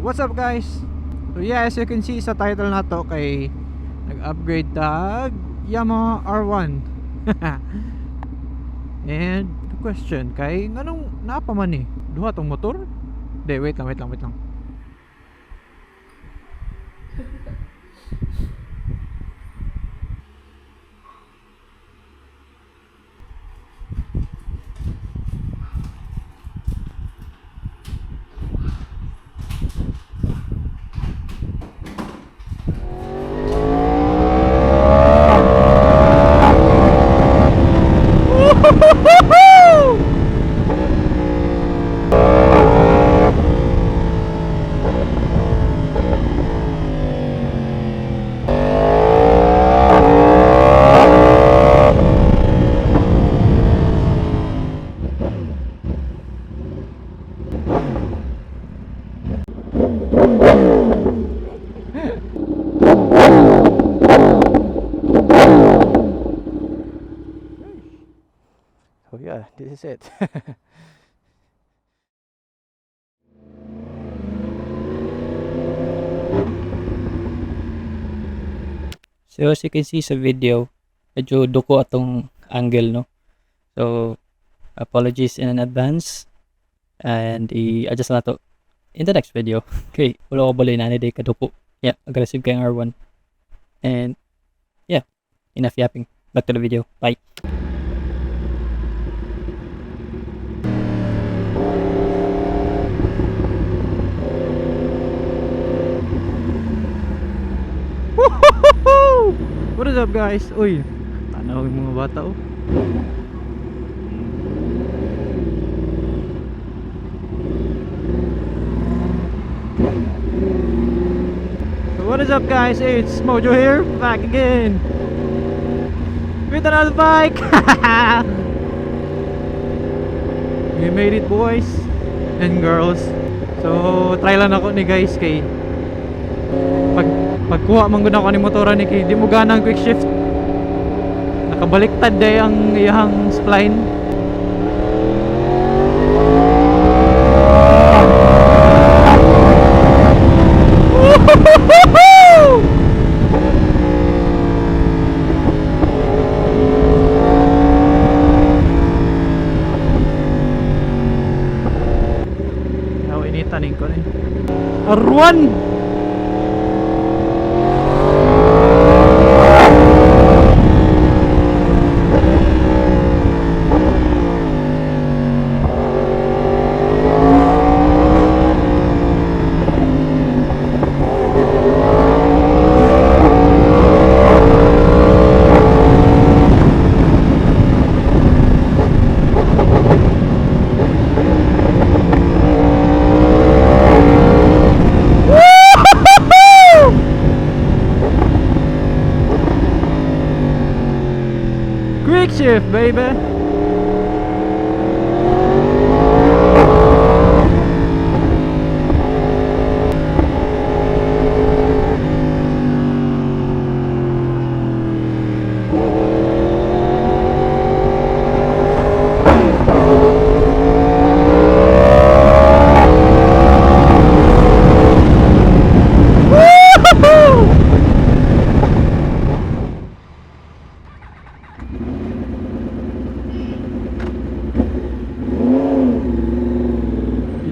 What's up guys? So yeah, as you can see sa title na to kay nag-upgrade tag Yamaha R1. And the question kay nganong napaman eh? Duha tong motor? Hindi, wait lang. So yeah, this is it. So as you can see sa video, medyo duko atong angle, no? So apologies in advance and i-adjust na to in the next video. Okay, wala ko balay na day kaduko. Yeah, aggressive kay R1. And yeah, enough yapping. Back to the video. Bye. What is up guys? Uy, tanaw yung mga bata oh. So what is up guys? It's Mojo here, back again with another bike. We made it boys and girls. So try lang ako ni guys kay pagkuha man gud ako ni motora ni kay di mo gana ang quick shift. Nakabaliktad day ang iyang spline. Yaw initan ko ni R1. Quick shift, baby.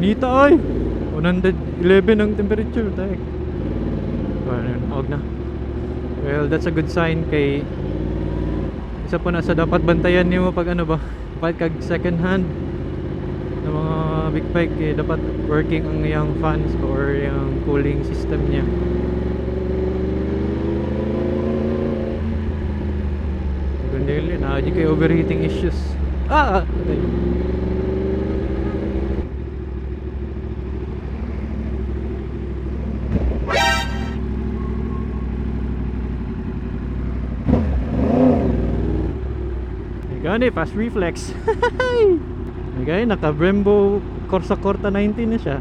Inita ay 111 ang temperature tayo. Huwag na. Well, that's a good sign kay isa po na sa dapat bantayan niyo pag ano ba, pag kag second hand ng mga big bike eh, dapat working ang iyang fans or yung cooling system niya. Kundi na di kay overheating issues. Okay. Gani, fast reflex. Okay, naka Brembo Corsa Corta 19 na siya.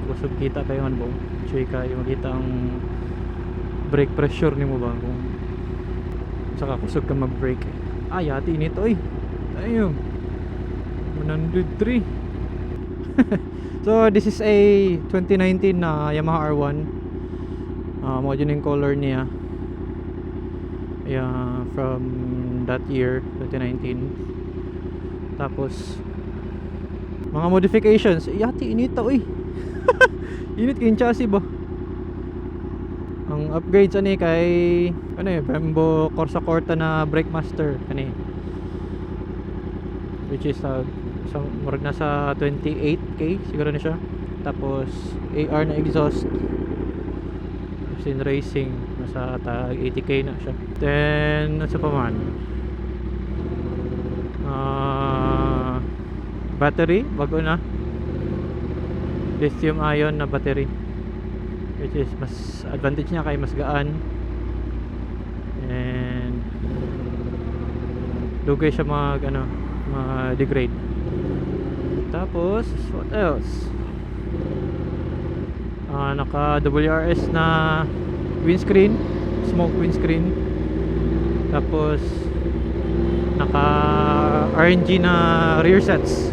Kusog kita kayo man po. Check kayo makita ang brake pressure nimo ba kung saka kusog ka mag-brake. Yati nito ay. Ayun. 103. So this is a 2019 na Yamaha R1. Mo yun yung color niya. Yeah, from that year 2019. Tapos mga modifications, yati inita oy. Init kayong chassis ba? Ang upgrades ani kay Brembo Corsa Corta na brake master ani. Which is murag na sa 28k siguro na siya. Tapos AR na exhaust. Sin racing nasa 80k na siya. Then ano pa man? Battery bago na. Lithium ion na battery, which is mas advantage niya kay mas gaan. And dugay siya mag-degrade. Tapos what else? Naka WRS na windscreen, smoke windscreen. Tapos naka RNG na rear sets,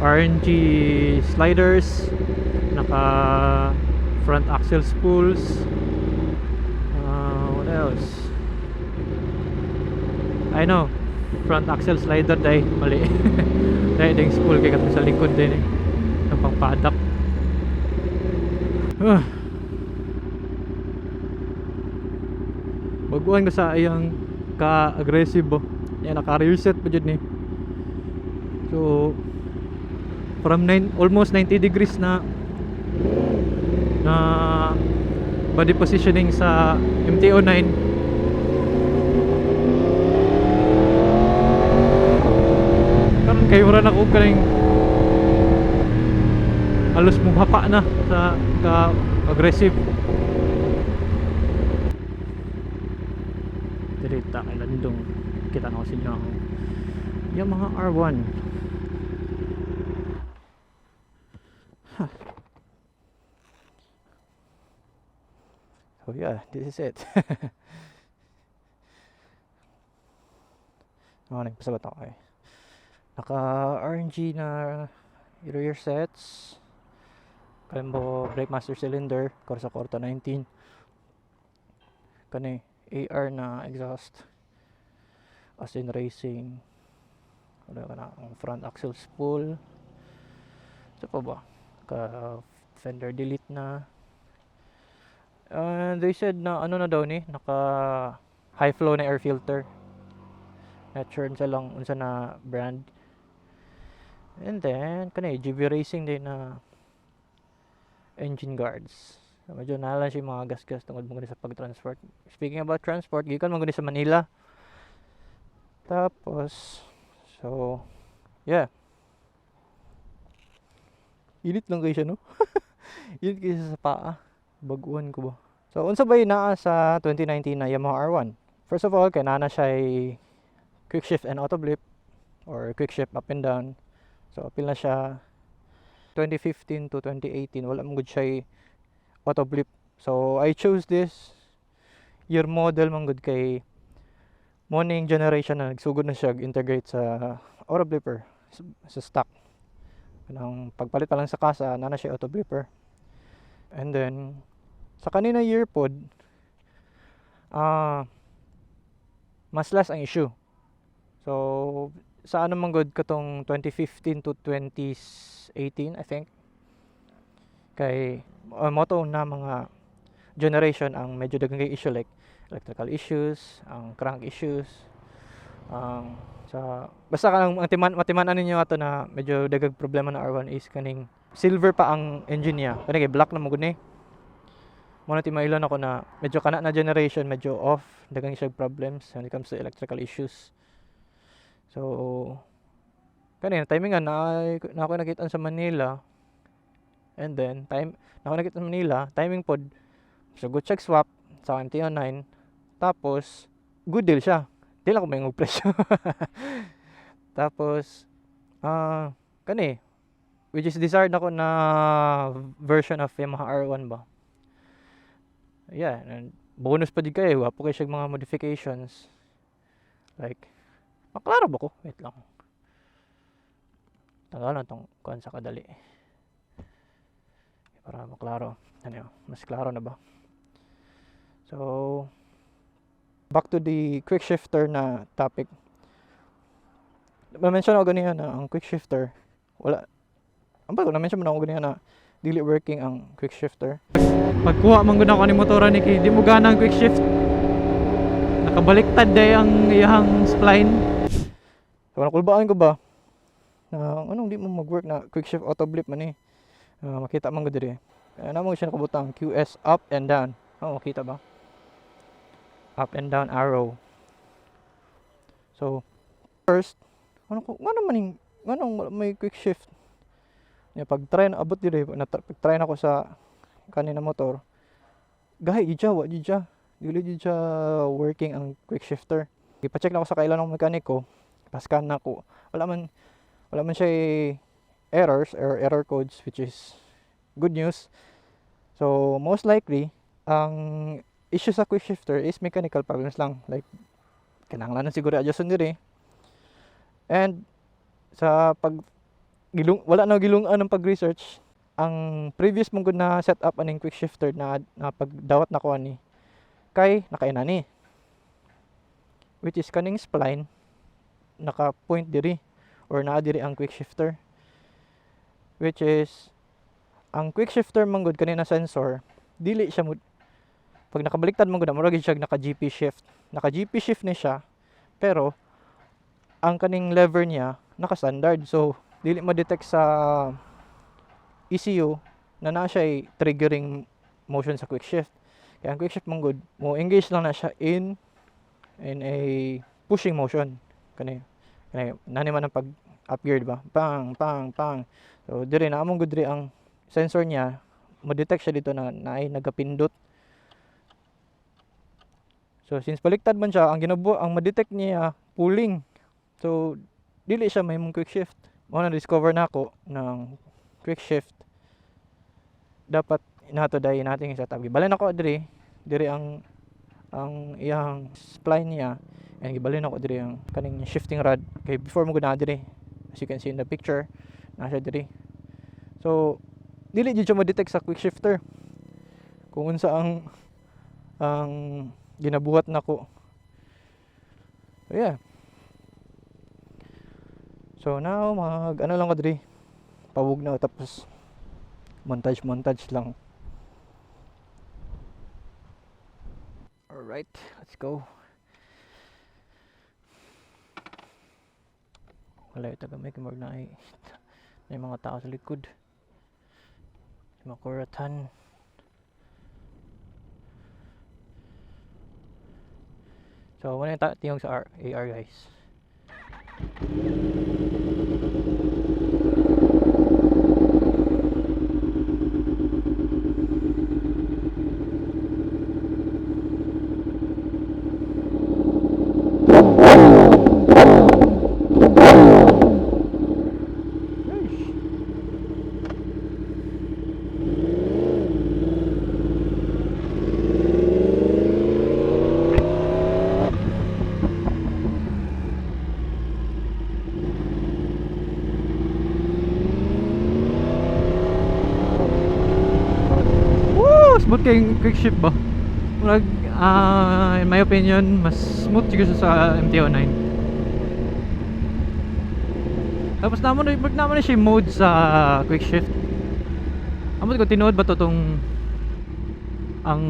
RNG sliders, naka front axle spools. What else? I know front axle slider dahil mali. Dahil ding spool kay katong sa likod din eh. Yung pang paddock. Baguhan ko sa ayang ka-aggressive ba. Yan, naka-rear set pa dyan eh. So from almost 90 degrees na body positioning sa MT-09. Karon kayo rin ako kaning halos mong hapa na sa ka-aggressive. Dirita kay landong kita na ko sa inyo yung mga R1. So yeah, this is it. Nagpasagot ako eh. Naka RNG na rear sets, Brembo brake master cylinder, Corsa Corta 19. Kani AR na exhaust, Austin Racing. Ano ka na ang front axle spool. Ito pa ba? Fender delete na. They said na ano na daw ni naka high flow na air filter. Not sure unsa lang unsa na brand. And then kanay GB Racing din na engine guards. So, medyo nahala siya mga gas-gas tungod mo sa pag-transport. Speaking about transport, gikan mo sa Manila. Tapos so yeah. Init lang kayo siya no? Init kayo sa paa. Baguhan ko ba? So unsa ba naa sa 2019 na Yamaha R1? First of all, kay nana siya ay quick shift and auto blip or quick shift up and down. So apil na siya 2015 to 2018 wala man gud siya auto blip. So I chose this year model man gud kay morning generation na nagsugod na siya integrate sa auto blipper sa stock. Kanang pagpalit pa lang sa kasa nana siya auto blipper. And then sa kanina year pod mas less ang issue. So sa ano man gud katong 2015 to 2018 I think kay moto na mga generation ang medyo daghang issue like electrical issues, ang crank issues, basta kanang matiman-an ninyo ato na medyo daghang problema na R1 is kaning silver pa ang engine niya. Kani kay black na mo gud ni. Mo na timailon ako na medyo kana na generation medyo off, daghang siya problems when it comes to electrical issues. So kanina timingan na ako nakita sa Manila. And then na ako nakita sa Manila, timing pod so good check swap sa MT-09. Tapos good deal siya. Di lang ako may presyo. Tapos kani which is desired ako na version of Yamaha R1 ba. Yeah, and bonus pa di kayo, wapo kayo siya mga modifications. Like, maklaro ba ko? Wait lang. tanggalan tong kuan sa kadali para maklaro. Ano, mas klaro na ba? So back to the quick shifter na topic. Na-mention ako ganyan na ang quick shifter wala. Ang bago na-mention mo na ako ganyan na dili working ang quick shifter. Pagkuha man gud ako ni motora ni kay di mo gana ang quick shift. Nakabaliktad day ang iyang spline. So nakulbaan ko ba na anong di mo mag-work na quick shift auto blip man makita man gud diri. Kaya namo siya nakabutang QS up and down. Makita ba? Up and down arrow. So first anong may quick shift. Pag try na abot dire, pag try na ko sa kanina motor, gahi gidya wa gidya. Dili gidya working ang quick shifter. Ipa-check na ko sa kailan ng mekaniko, paskan na ko. Wala man siya errors or error codes, which is good news. So most likely ang issue sa quick shifter is mechanical problems lang, like kinahanglan na siguro adjuston dire. And sa wala na gilungan ng pag-research, ang previous mong na setup aning quick shifter na pagdawat na ko ani kay nakainani, which is kaning spline naka point diri or naa diri ang quick shifter, which is ang quick shifter manggod kanina sensor dili siya pag nakabaliktad manggod mura gid siya naka GP shift ni siya, pero ang kaning lever niya naka standard, so dili ma-detect sa ECU na naa siya ay triggering motion sa quick shift. Kaya ang quick shift manggod mo engage lang na siya in a pushing motion kanay nani man ang pag up gear, diba? Pang pang pang. So dire na among gud ang sensor niya mo-detect siya dito na naay nagapindot. So since baliktad man siya, ang ma-detect niya pulling. So dili siya may quick shift. Mo na discover na ako ng quick shift dapat inato dai natin sa tabi. Gibalin ako diri ang iyang spline niya, and gibalin ako diri ang kaning shifting rod kay before mo guna diri, as you can see in the picture na siya diri. So dili jud siya ma-detect sa quick shifter kung unsa ang ginabuhat nako. So yeah. So now ano lang ko diri, pawog na tapos montage lang. Alright, let's go. Wala ito gamay kimag na ay mga tao sa likod, makuratan. So wala yung tingog sa AR guys. Smooth kayong quick shift ba? In my opinion, mas smooth siguro sa MT-09. Tapos naman na siya mode sa quick shift. Amot ko tinuod ba to tong ang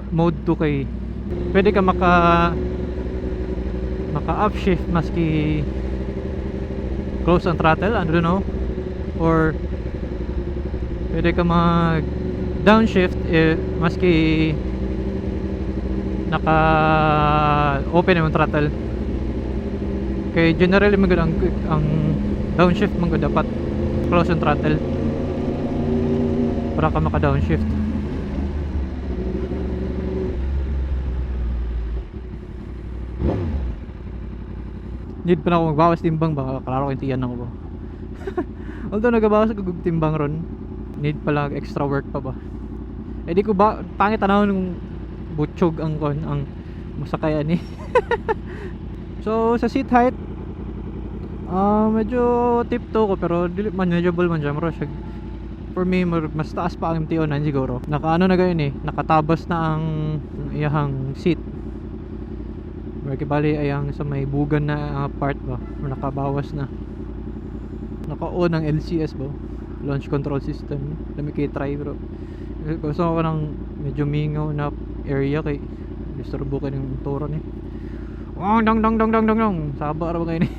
mode 2 kay pwede ka maka upshift maski close ang throttle, I don't know, or pwede ka mag downshift maski naka open yung throttle. Kay generally magud ang downshift magud dapat close yung throttle para ka maka downshift. Need pa na ako magbawas timbang ba, klaro ko tiyan ako ba. Although nagabawas ako timbang ron, need pala extra work pa ba. Di ko ba pangit tanawon ng butchog ang masakayan ni. So sa seat height Medyo tipto ko pero dili manageable man siya mura siya. For me mas taas pa ang MT-09 siguro. Naka ano na gayon eh, nakatabas na ang iyahang seat. Merki bali ayang sa may bugan na part ba, or nakabawas na. Naka-on ang LCS ba, launch control system. Dami kay try bro. Gusto ko ng medyo mingaw na area kay disturbo ka ng motoran eh. Oh, dang dang dang dang dang dang. Saba ra ba kayo ni?